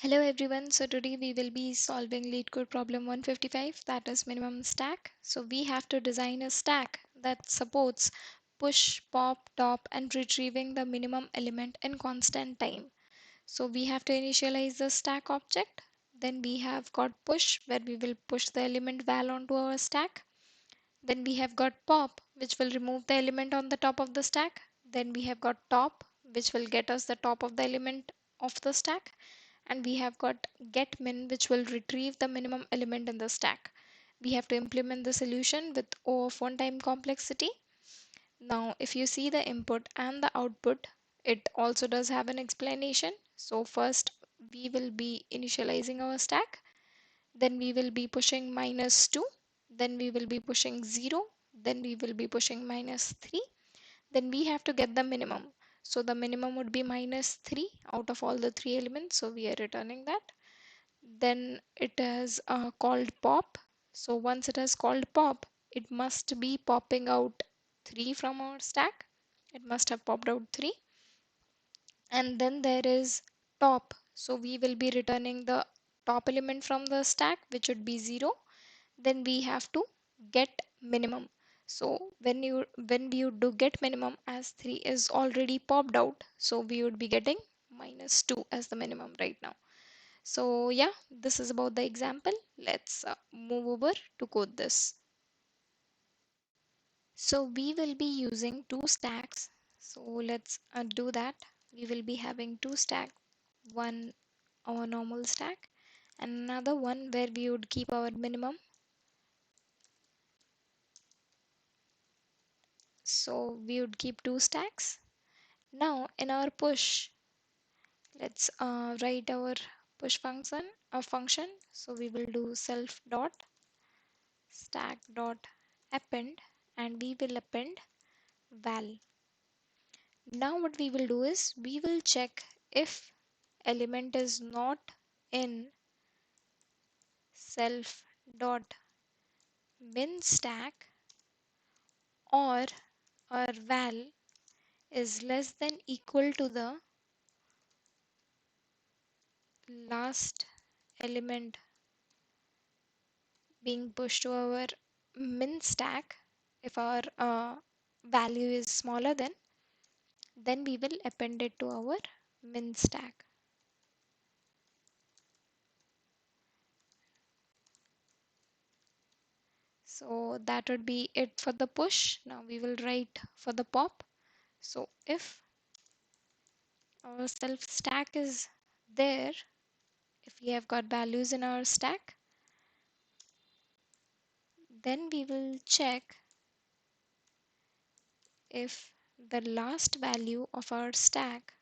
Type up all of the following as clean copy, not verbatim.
Hello everyone, so today we will be solving Leetcode problem 155, that is minimum stack. So we have to design a stack that supports push, pop, top and retrieving the minimum element in constant time. So we have to initialize the stack object. Then we have got push where we will push the element val onto our stack. Then we have got pop which will remove the element on the top of the stack. Then we have got top which will get us the top of the element of the stack, and we have got get min which will retrieve the minimum element in the stack. We have to implement the solution with O of 1 time complexity. Now if you see the input and the output, it also does have an explanation. So first we will be initializing our stack, then we will be pushing -2, then we will be pushing 0, then we will be pushing -3, then we have to get the minimum. So the minimum would be -3 out of all the three elements. So we are returning that. Then it is called pop. So once it is called pop, it must be popping out 3 from our stack. It must have popped out 3. And then there is top. So we will be returning the top element from the stack, which would be 0. Then we have to get minimum. So when you do get minimum, as 3 is already popped out, so we would be getting -2 as the minimum right now. So yeah, this is about the example. Let's move over to code this. So we will be using two stacks. So let's do that. We will be having two stacks, one our normal stack and another one where we would keep our minimum. So we would keep two stacks. Now in our push, let's write our push function. So we will do self dot stack dot append, and we will append val. Now what we will do is we will check if element is not in self dot min stack, or our val is less than equal to the last element being pushed to our min stack. If our value is smaller, then we will append it to our min stack. So that would be it for the push. Now we will write for the pop. So if our self stack is there, if we have got values in our stack, then we will check if the last value of our stack,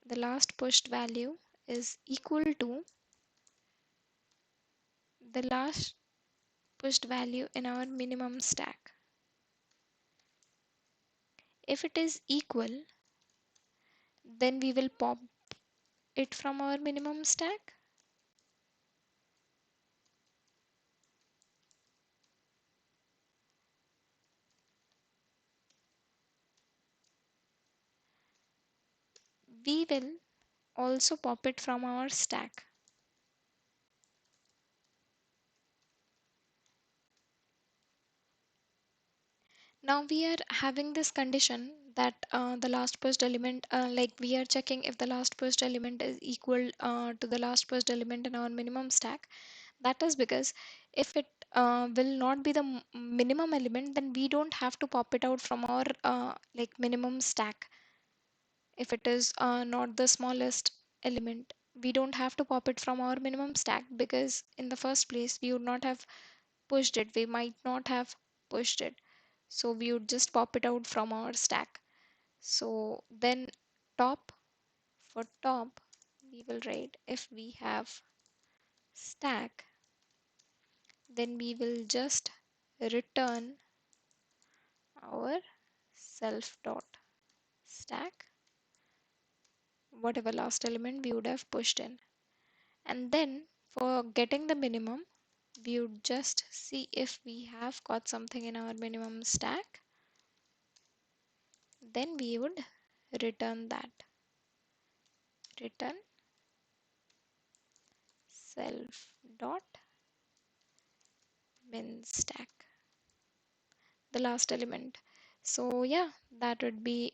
the last pushed value, is equal to the last pushed value in our minimum stack. If it is equal, then we will pop it from our minimum stack. We will also pop it from our stack. Now we are having this condition that the last pushed element, like we are checking if the last pushed element is equal to the last pushed element in our minimum stack. That is because if it will not be the minimum element, then we don't have to pop it out from our like minimum stack. If it is not the smallest element, we don't have to pop it from our minimum stack, because in the first place we would not have pushed it. We might not have pushed it. So we would just pop it out from our stack. So then top, for top, we will write if we have stack, then we will just return our self dot stack, whatever last element we would have pushed in. And then for getting the minimum, we would just see if we have got something in our minimum stack, then we would return that, return self dot min stack, the last element. So yeah, that would be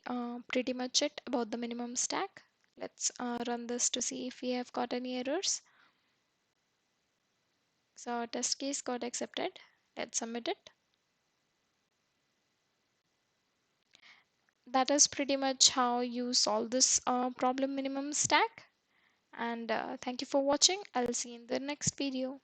pretty much it about the minimum stack. Let's run this to see if we have got any errors. So our test case got accepted. Let's submit it. That is pretty much how you solve this problem minimum stack. And thank you for watching. I'll see you in the next video.